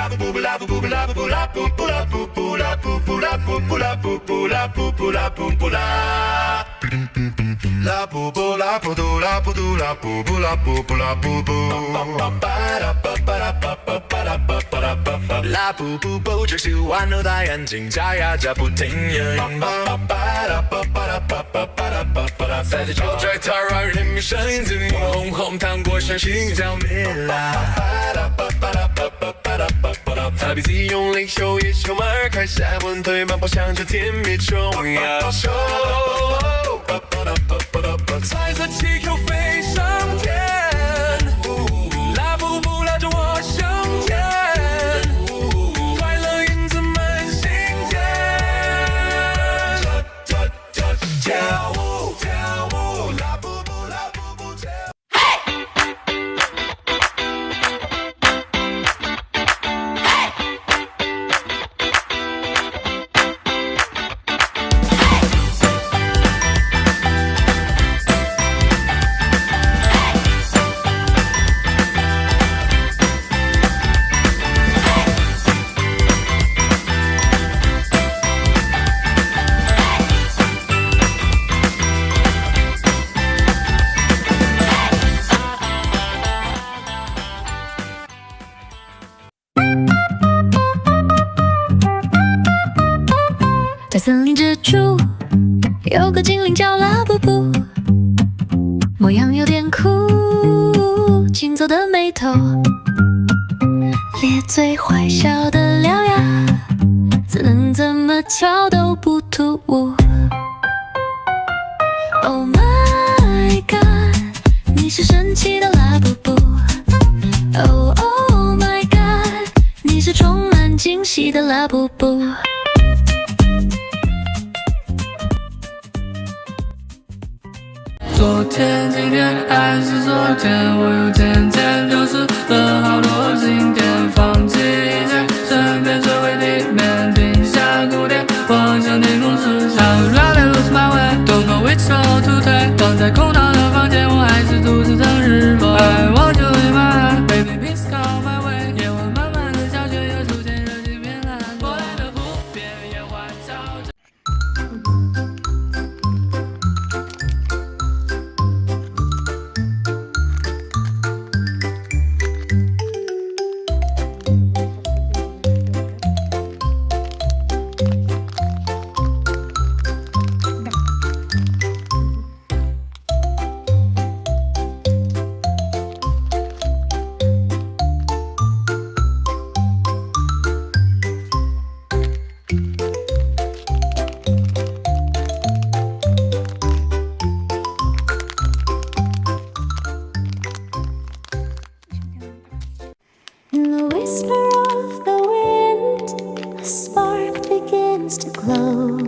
LABUBU LABUBU LABUBU LABUBU LABUBU LABUBU LABUBU LABUBU LABUBU LABUBU LA LABUBU LABUDU LABUDU LABUBU LABUBU LABUBU LABUBU 这是玩偶大眼睛眨呀眨不停呀，塞在酒嘴它让人民声音自鸣，红红糖果香心焦灭啦。他鼻子用力嗅也嗅门儿开，下滚腿慢跑向着甜蜜中央手，彩色气球飞上天，拉布布拉着我向前，快乐影子满心间，跳舞跳舞，拉布布拉布布跳舞。在森林之处，有个精灵叫拉布布，模样有点酷，紧皱的眉头，咧嘴坏笑的獠牙，自能怎么敲都不突兀。Oh my god， 你是神奇的拉布布。Oh my god， 你是充满惊喜的拉布布。昨天、今天还是昨天，我又渐渐流失了好多经典，放弃一切，身边最为地面，停下鼓点，望向天空实现。I would rather lose my way， don't know which road to take。放在空荡的房间，我还是独自等日落。I want you in my life， baby please come my way。夜晚漫漫的小雪又出现，热气变蓝，波澜的湖边，烟花照着。In the whisper of the wind, a spark begins to glow.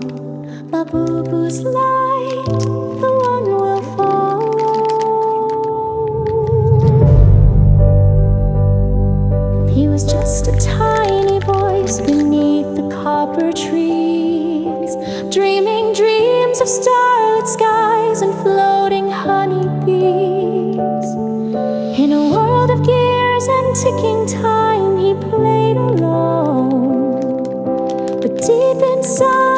LABUBU's light, the one will follow. He was just a tiny voice beneath the copper trees, dreaming dreams of starlit skies and floating honeybees. In a world of gears and ticking time, he played alone, but deep inside